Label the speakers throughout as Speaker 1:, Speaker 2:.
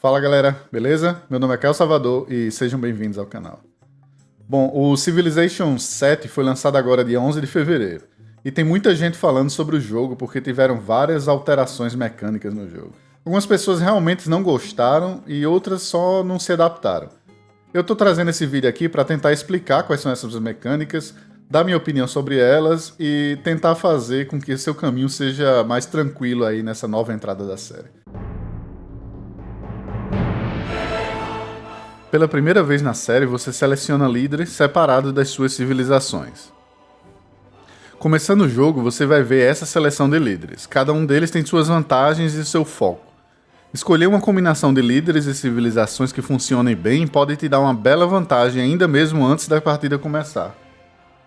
Speaker 1: Fala galera, beleza? Meu nome é Caio Salvador e sejam bem-vindos ao canal. Bom, o Civilization 7 foi lançado agora dia 11 de fevereiro e tem muita gente falando sobre o jogo porque tiveram várias alterações mecânicas no jogo. Algumas pessoas realmente não gostaram e outras só não se adaptaram. Eu tô trazendo esse vídeo aqui para tentar explicar quais são essas mecânicas, dar minha opinião sobre elas e tentar fazer com que seu caminho seja mais tranquilo aí nessa nova entrada da série. Pela primeira vez na série, você seleciona líderes separados das suas civilizações. Começando o jogo, você vai ver essa seleção de líderes. Cada um deles tem suas vantagens e seu foco. Escolher uma combinação de líderes e civilizações que funcionem bem pode te dar uma bela vantagem ainda mesmo antes da partida começar.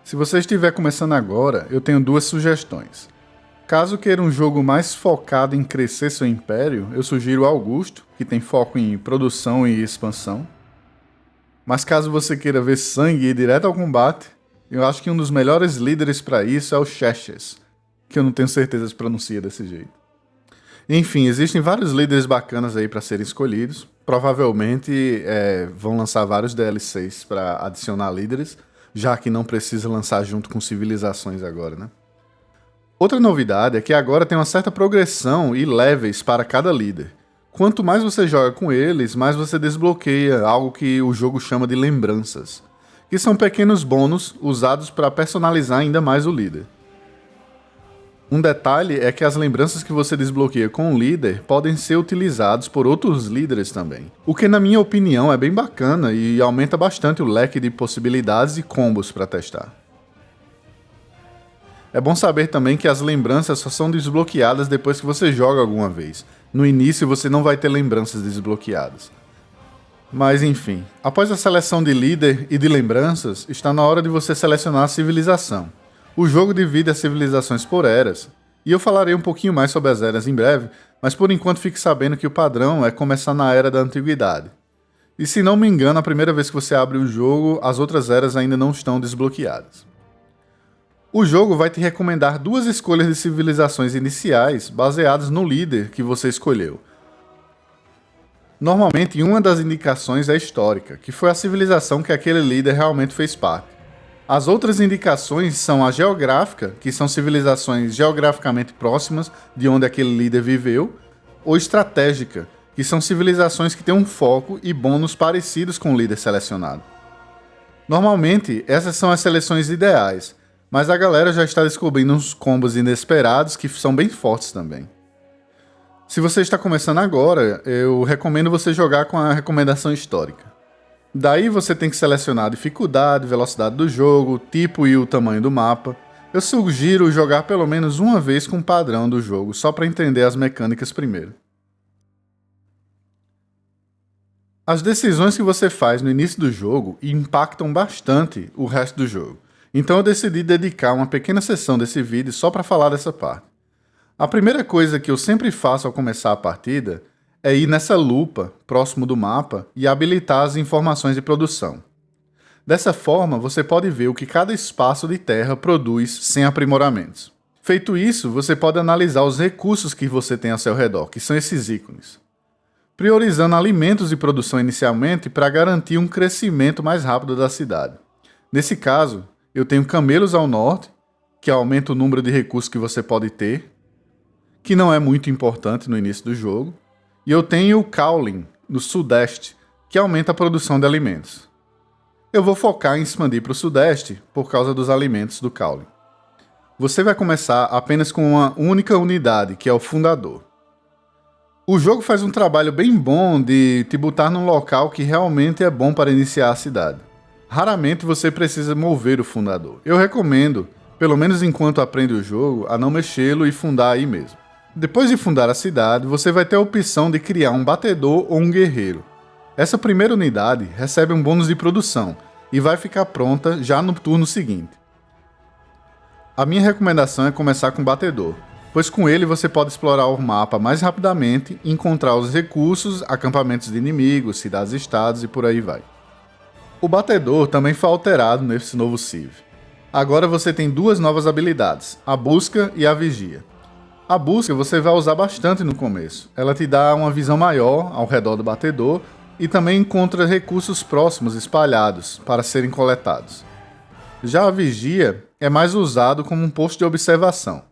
Speaker 1: Se você estiver começando agora, eu tenho duas sugestões. Caso queira um jogo mais focado em crescer seu império, eu sugiro Augusto, que tem foco em produção e expansão. Mas caso você queira ver sangue e ir direto ao combate, eu acho que um dos melhores líderes para isso é o Xerxes, que eu não tenho certeza se pronuncia desse jeito. Enfim, existem vários líderes bacanas aí para serem escolhidos. Provavelmente vão lançar vários DLCs para adicionar líderes, já que não precisa lançar junto com civilizações agora, né? Outra novidade é que agora tem uma certa progressão e levels para cada líder. Quanto mais você joga com eles, mais você desbloqueia algo que o jogo chama de lembranças, que são pequenos bônus usados para personalizar ainda mais o líder. Um detalhe é que as lembranças que você desbloqueia com o líder podem ser utilizados por outros líderes também, o que na minha opinião é bem bacana e aumenta bastante o leque de possibilidades e combos para testar. É bom saber também que as lembranças só são desbloqueadas depois que você joga alguma vez. No início você não vai ter lembranças desbloqueadas. Mas enfim, após a seleção de líder e de lembranças, está na hora de você selecionar a civilização. O jogo divide as civilizações por eras, e eu falarei um pouquinho mais sobre as eras em breve, mas por enquanto fique sabendo que o padrão é começar na Era da Antiguidade. E se não me engano, a primeira vez que você abre o jogo, as outras eras ainda não estão desbloqueadas. O jogo vai te recomendar duas escolhas de civilizações iniciais baseadas no líder que você escolheu. Normalmente, uma das indicações é histórica, que foi a civilização que aquele líder realmente fez parte. As outras indicações são a geográfica, que são civilizações geograficamente próximas de onde aquele líder viveu, ou estratégica, que são civilizações que têm um foco e bônus parecidos com o líder selecionado. Normalmente, essas são as seleções ideais, mas a galera já está descobrindo uns combos inesperados que são bem fortes também. Se você está começando agora, eu recomendo você jogar com a recomendação histórica. Daí você tem que selecionar a dificuldade, velocidade do jogo, tipo e o tamanho do mapa. Eu sugiro jogar pelo menos uma vez com o padrão do jogo, só para entender as mecânicas primeiro. As decisões que você faz no início do jogo impactam bastante o resto do jogo. Então eu decidi dedicar uma pequena sessão desse vídeo só para falar dessa parte. A primeira coisa que eu sempre faço ao começar a partida é ir nessa lupa próximo do mapa e habilitar as informações de produção. Dessa forma, você pode ver o que cada espaço de terra produz sem aprimoramentos. Feito isso, você pode analisar os recursos que você tem ao seu redor, que são esses ícones, priorizando alimentos de produção inicialmente para garantir um crescimento mais rápido da cidade. Nesse caso, eu tenho camelos ao norte, que aumenta o número de recursos que você pode ter, que não é muito importante no início do jogo. E eu tenho o Caolin, no sudeste, que aumenta a produção de alimentos. Eu vou focar em expandir para o sudeste por causa dos alimentos do Caolin. Você vai começar apenas com uma única unidade, que é o Fundador. O jogo faz um trabalho bem bom de te botar num local que realmente é bom para iniciar a cidade. Raramente você precisa mover o fundador. Eu recomendo, pelo menos enquanto aprende o jogo, a não mexê-lo e fundar aí mesmo. Depois de fundar a cidade, você vai ter a opção de criar um batedor ou um guerreiro. Essa primeira unidade recebe um bônus de produção e vai ficar pronta já no turno seguinte. A minha recomendação é começar com o batedor, pois com ele você pode explorar o mapa mais rapidamente e encontrar os recursos, acampamentos de inimigos, cidades-estados e por aí vai. O batedor também foi alterado nesse novo Civ. Agora você tem duas novas habilidades, a busca e a vigia. A busca você vai usar bastante no começo. Ela te dá uma visão maior ao redor do batedor e também encontra recursos próximos espalhados para serem coletados. Já a vigia é mais usado como um posto de observação.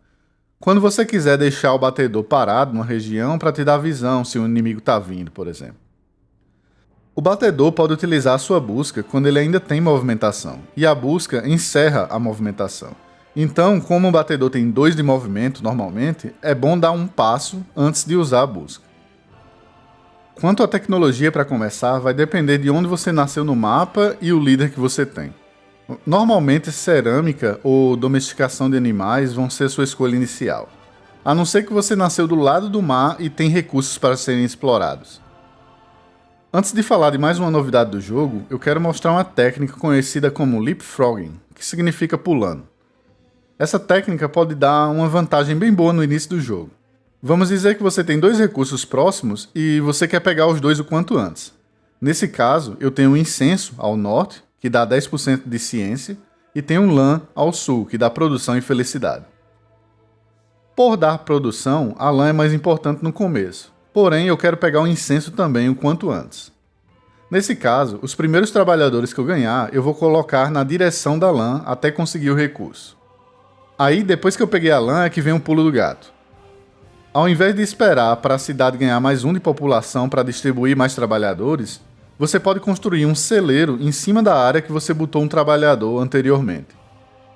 Speaker 1: Quando você quiser deixar o batedor parado numa região para te dar visão se o inimigo está vindo, por exemplo. O batedor pode utilizar a sua busca quando ele ainda tem movimentação, e a busca encerra a movimentação. Então, como o batedor tem 2 de movimento normalmente, é bom dar um passo antes de usar a busca. Quanto à tecnologia para começar, vai depender de onde você nasceu no mapa e o líder que você tem. Normalmente, cerâmica ou domesticação de animais vão ser sua escolha inicial, a não ser que você nasceu do lado do mar e tem recursos para serem explorados. Antes de falar de mais uma novidade do jogo, eu quero mostrar uma técnica conhecida como leapfrogging, que significa pulando. Essa técnica pode dar uma vantagem bem boa no início do jogo. Vamos dizer que você tem 2 recursos próximos e você quer pegar os 2 o quanto antes. Nesse caso, eu tenho um incenso ao norte, que dá 10% de ciência, e tenho um lã ao sul, que dá produção e felicidade. Por dar produção, a lã é mais importante no começo, porém eu quero pegar o incenso também o quanto antes. Nesse caso, os primeiros trabalhadores que eu ganhar, eu vou colocar na direção da lã até conseguir o recurso. Aí, depois que eu peguei a lã, é que vem o pulo do gato. Ao invés de esperar para a cidade ganhar mais 1 de população para distribuir mais trabalhadores, você pode construir um celeiro em cima da área que você botou um trabalhador anteriormente.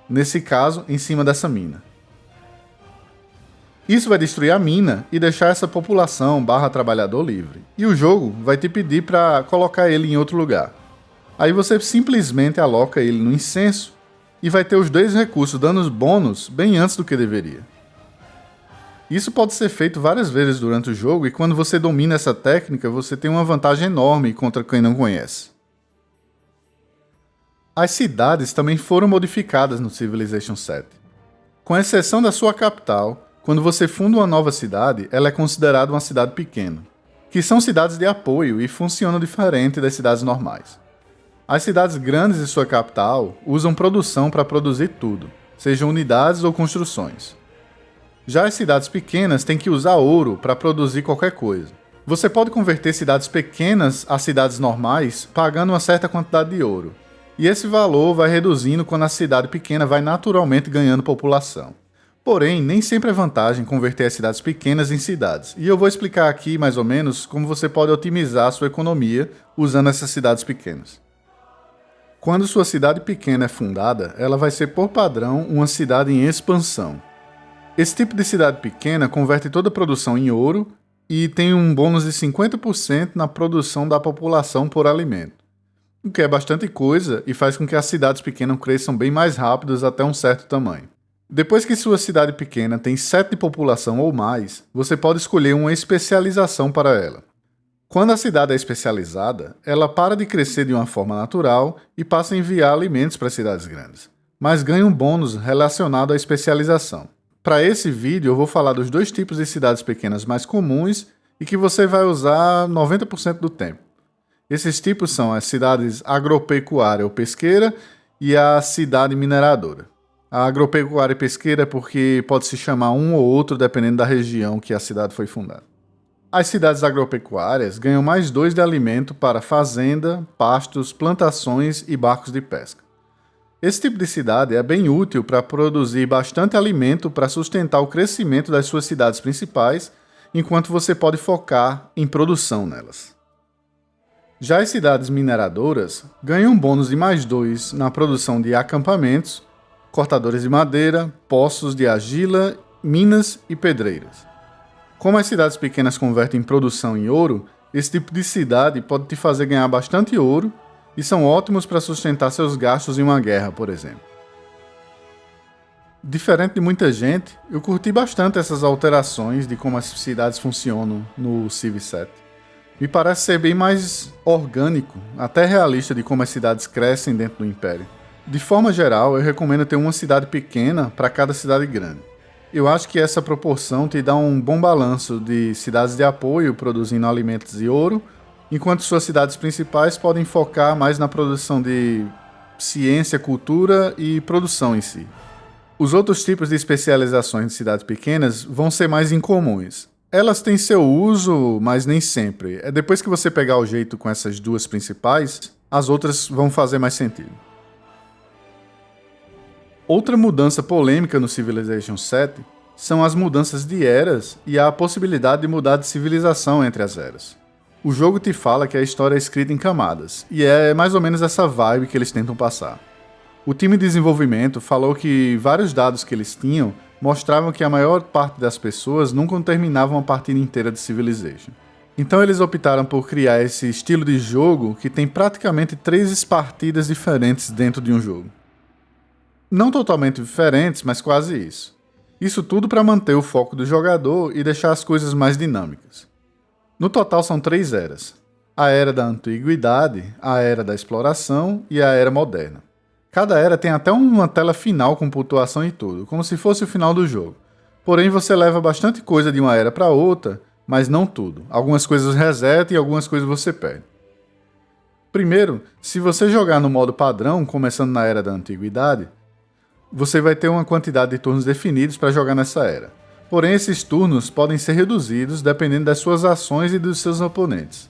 Speaker 1: Nesse caso, em cima dessa mina. Isso vai destruir a mina e deixar essa população / trabalhador livre. E o jogo vai te pedir para colocar ele em outro lugar. Aí você simplesmente aloca ele no incenso e vai ter os 2 recursos dando bônus bem antes do que deveria. Isso pode ser feito várias vezes durante o jogo e quando você domina essa técnica, você tem uma vantagem enorme contra quem não conhece. As cidades também foram modificadas no Civilization VII. Com exceção da sua capital, quando você funda uma nova cidade, ela é considerada uma cidade pequena, que são cidades de apoio e funcionam diferente das cidades normais. As cidades grandes de sua capital usam produção para produzir tudo, sejam unidades ou construções. Já as cidades pequenas têm que usar ouro para produzir qualquer coisa. Você pode converter cidades pequenas a cidades normais pagando uma certa quantidade de ouro, e esse valor vai reduzindo quando a cidade pequena vai naturalmente ganhando população. Porém, nem sempre é vantagem converter as cidades pequenas em cidades, e eu vou explicar aqui mais ou menos como você pode otimizar a sua economia usando essas cidades pequenas. Quando sua cidade pequena é fundada, ela vai ser por padrão uma cidade em expansão. Esse tipo de cidade pequena converte toda a produção em ouro e tem um bônus de 50% na produção da população por alimento, o que é bastante coisa e faz com que as cidades pequenas cresçam bem mais rápidas até um certo tamanho. Depois que sua cidade pequena tem 7 de população ou mais, você pode escolher uma especialização para ela. Quando a cidade é especializada, ela para de crescer de uma forma natural e passa a enviar alimentos para as cidades grandes, mas ganha um bônus relacionado à especialização. Para esse vídeo eu vou falar dos 2 tipos de cidades pequenas mais comuns e que você vai usar 90% do tempo. Esses tipos são as cidades agropecuária ou pesqueira e a cidade mineradora. A agropecuária e pesqueira é porque pode se chamar um ou outro dependendo da região que a cidade foi fundada. As cidades agropecuárias ganham mais 2 de alimento para fazenda, pastos, plantações e barcos de pesca. Esse tipo de cidade é bem útil para produzir bastante alimento para sustentar o crescimento das suas cidades principais, enquanto você pode focar em produção nelas. Já as cidades mineradoras ganham um bônus de mais 2 na produção de acampamentos, cortadores de madeira, poços de argila, minas e pedreiras. Como as cidades pequenas convertem produção em ouro, esse tipo de cidade pode te fazer ganhar bastante ouro e são ótimos para sustentar seus gastos em uma guerra, por exemplo. Diferente de muita gente, eu curti bastante essas alterações de como as cidades funcionam no Civ 7. Me parece ser bem mais orgânico, até realista de como as cidades crescem dentro do Império. De forma geral, eu recomendo ter uma cidade pequena para cada cidade grande. Eu acho que essa proporção te dá um bom balanço de cidades de apoio produzindo alimentos e ouro, enquanto suas cidades principais podem focar mais na produção de ciência, cultura e produção em si. Os outros tipos de especializações de cidades pequenas vão ser mais incomuns. Elas têm seu uso, mas nem sempre. É depois que você pegar o jeito com essas duas principais, as outras vão fazer mais sentido. Outra mudança polêmica no Civilization VII são as mudanças de eras e a possibilidade de mudar de civilização entre as eras. O jogo te fala que a história é escrita em camadas, e é mais ou menos essa vibe que eles tentam passar. O time de desenvolvimento falou que vários dados que eles tinham mostravam que a maior parte das pessoas nunca terminavam a partida inteira de Civilization. Então eles optaram por criar esse estilo de jogo que tem praticamente 3 partidas diferentes dentro de um jogo. Não totalmente diferentes, mas quase isso. Isso tudo para manter o foco do jogador e deixar as coisas mais dinâmicas. No total são 3 eras: a Era da Antiguidade, a Era da Exploração e a Era Moderna. Cada era tem até uma tela final com pontuação e tudo, como se fosse o final do jogo. Porém, você leva bastante coisa de uma era para outra, mas não tudo. Algumas coisas resetam e algumas coisas você perde. Primeiro, se você jogar no modo padrão, começando na Era da Antiguidade, você vai ter uma quantidade de turnos definidos para jogar nessa era. Porém, esses turnos podem ser reduzidos dependendo das suas ações e dos seus oponentes.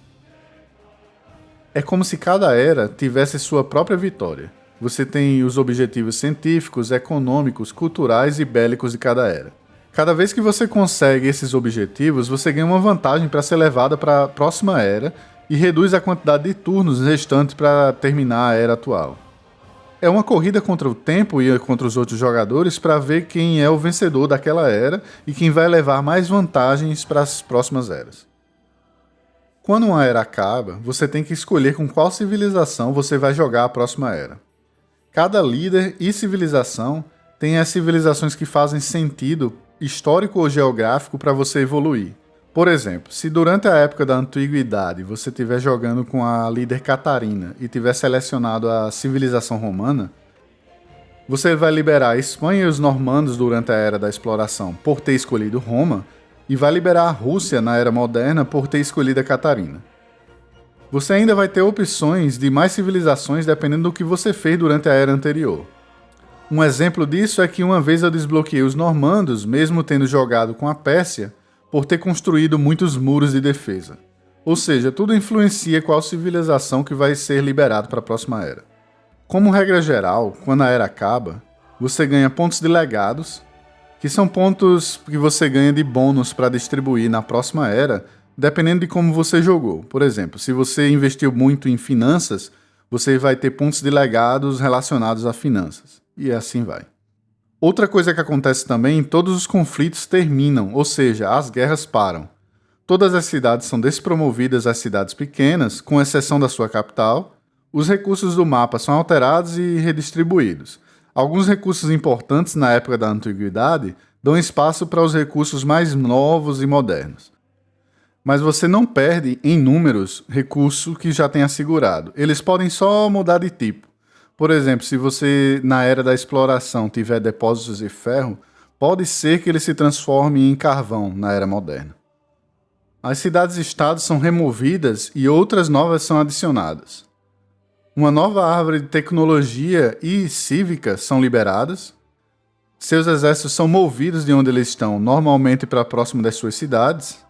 Speaker 1: É como se cada era tivesse sua própria vitória. Você tem os objetivos científicos, econômicos, culturais e bélicos de cada era. Cada vez que você consegue esses objetivos, você ganha uma vantagem para ser levada para a próxima era e reduz a quantidade de turnos restantes para terminar a era atual. É uma corrida contra o tempo e contra os outros jogadores para ver quem é o vencedor daquela era e quem vai levar mais vantagens para as próximas eras. Quando uma era acaba, você tem que escolher com qual civilização você vai jogar a próxima era. Cada líder e civilização tem as civilizações que fazem sentido histórico ou geográfico para você evoluir. Por exemplo, se durante a época da Antiguidade você estiver jogando com a líder Catarina e tiver selecionado a civilização romana, você vai liberar a Espanha e os normandos durante a Era da Exploração por ter escolhido Roma e vai liberar a Rússia na Era Moderna por ter escolhido a Catarina. Você ainda vai ter opções de mais civilizações dependendo do que você fez durante a era anterior. Um exemplo disso é que uma vez eu desbloqueei os normandos, mesmo tendo jogado com a Pérsia, por ter construído muitos muros de defesa. Ou seja, tudo influencia qual civilização que vai ser liberado para a próxima era. Como regra geral, quando a era acaba, você ganha pontos de legados, que são pontos que você ganha de bônus para distribuir na próxima era, dependendo de como você jogou. Por exemplo, se você investiu muito em finanças, você vai ter pontos de legados relacionados a finanças. E assim vai. Outra coisa que acontece também, todos os conflitos terminam, ou seja, as guerras param. Todas as cidades são despromovidas às cidades pequenas, com exceção da sua capital. Os recursos do mapa são alterados e redistribuídos. Alguns recursos importantes na época da Antiguidade dão espaço para os recursos mais novos e modernos. Mas você não perde, em números, recurso que já tem assegurado. Eles podem só mudar de tipo. Por exemplo, se você, na Era da Exploração, tiver depósitos de ferro, pode ser que ele se transforme em carvão na Era Moderna. As cidades-estados são removidas e outras novas são adicionadas. Uma nova árvore de tecnologia e cívica são liberadas. Seus exércitos são movidos de onde eles estão, normalmente para próximo das suas cidades.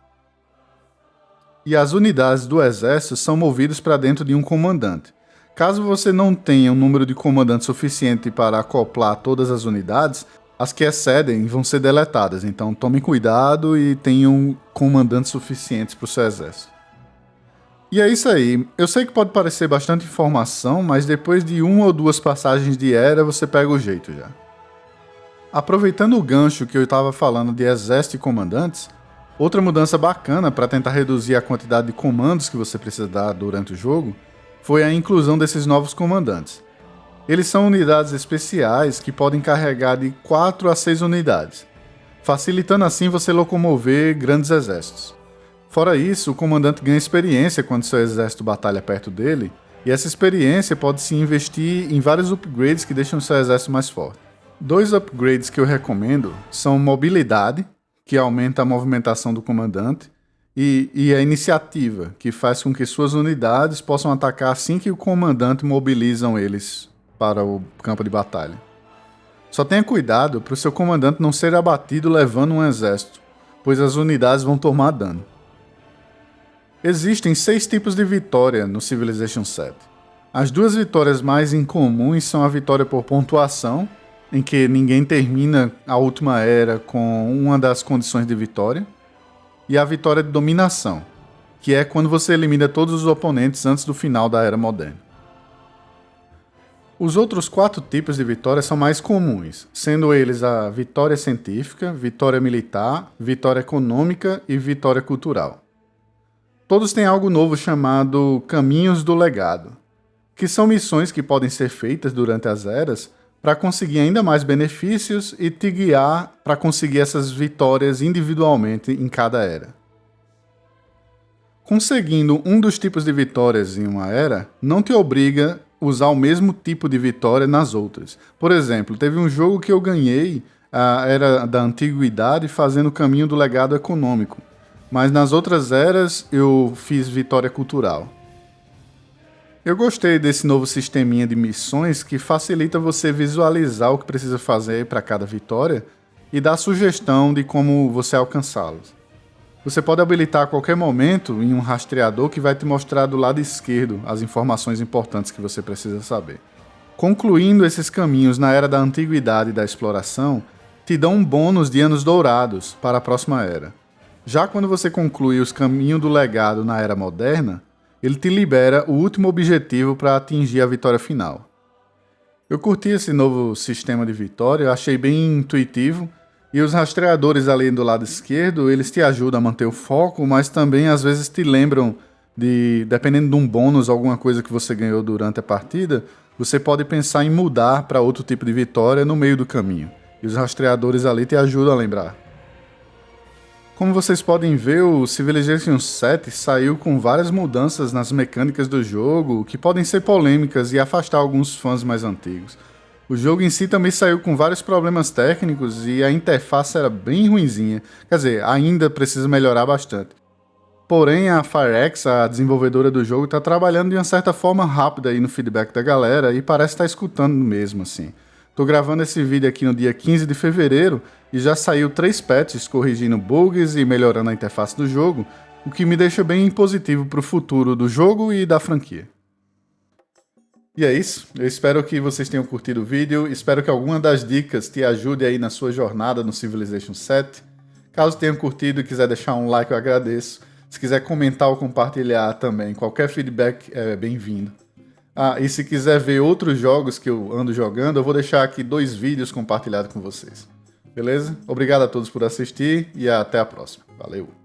Speaker 1: E as unidades do exército são movidas para dentro de um comandante. Caso você não tenha um número de comandantes suficiente para acoplar todas as unidades, as que excedem vão ser deletadas, então tomem cuidado e tenham comandantes suficientes para o seu exército. E é isso aí, eu sei que pode parecer bastante informação, mas depois de 1 ou 2 passagens de era você pega o jeito já. Aproveitando o gancho que eu estava falando de exército e comandantes, outra mudança bacana para tentar reduzir a quantidade de comandos que você precisa dar durante o jogo foi a inclusão desses novos comandantes. Eles são unidades especiais que podem carregar de 4 a 6 unidades, facilitando assim você locomover grandes exércitos. Fora isso, o comandante ganha experiência quando seu exército batalha perto dele, e essa experiência pode se investir em vários upgrades que deixam seu exército mais forte. 2 upgrades que eu recomendo são mobilidade, que aumenta a movimentação do comandante, e a iniciativa, que faz com que suas unidades possam atacar assim que o comandante mobilizam eles para o campo de batalha. Só tenha cuidado para o seu comandante não ser abatido levando um exército, pois as unidades vão tomar dano. Existem 6 tipos de vitória no Civilization VII. As 2 vitórias mais incomuns são a vitória por pontuação, em que ninguém termina a última era com uma das condições de vitória, e a vitória de dominação, que é quando você elimina todos os oponentes antes do final da era moderna. Os outros 4 tipos de vitória são mais comuns, sendo eles a vitória científica, vitória militar, vitória econômica e vitória cultural. Todos têm algo novo chamado Caminhos do Legado, que são missões que podem ser feitas durante as eras para conseguir ainda mais benefícios e te guiar para conseguir essas vitórias individualmente em cada era. Conseguindo um dos tipos de vitórias em uma era não te obriga a usar o mesmo tipo de vitória nas outras. Por exemplo, teve um jogo que eu ganhei a Era da Antiguidade fazendo o Caminho do Legado Econômico, mas nas outras eras eu fiz vitória cultural. Eu gostei desse novo sisteminha de missões que facilita você visualizar o que precisa fazer para cada vitória e dá sugestão de como você alcançá-los. Você pode habilitar a qualquer momento em um rastreador que vai te mostrar do lado esquerdo as informações importantes que você precisa saber. Concluindo esses caminhos na Era da Antiguidade e da Exploração, te dão um bônus de anos dourados para a próxima era. Já quando você conclui os Caminhos do Legado na Era Moderna, ele te libera o último objetivo para atingir a vitória final. Eu curti esse novo sistema de vitória, eu achei bem intuitivo, e os rastreadores ali do lado esquerdo, eles te ajudam a manter o foco, mas também às vezes te lembram de, dependendo de um bônus, alguma coisa que você ganhou durante a partida, você pode pensar em mudar para outro tipo de vitória no meio do caminho. E os rastreadores ali te ajudam a lembrar. Como vocês podem ver, o Civilization VII saiu com várias mudanças nas mecânicas do jogo, que podem ser polêmicas e afastar alguns fãs mais antigos. O jogo em si também saiu com vários problemas técnicos e a interface era bem ruinzinha, quer dizer, ainda precisa melhorar bastante. Porém, a FireX, a desenvolvedora do jogo, está trabalhando de uma certa forma rápida aí no feedback da galera e parece estar escutando mesmo assim. Tô gravando esse vídeo aqui no dia 15 de fevereiro e já saiu 3 patches corrigindo bugs e melhorando a interface do jogo, o que me deixa bem positivo para o futuro do jogo e da franquia. E é isso, eu espero que vocês tenham curtido o vídeo, espero que alguma das dicas te ajude aí na sua jornada no Civilization VII. Caso tenham curtido e quiser deixar um like, eu agradeço. Se quiser comentar ou compartilhar também, qualquer feedback é bem-vindo. E se quiser ver outros jogos que eu ando jogando, eu vou deixar aqui 2 vídeos compartilhados com vocês. Beleza? Obrigado a todos por assistir e até a próxima. Valeu!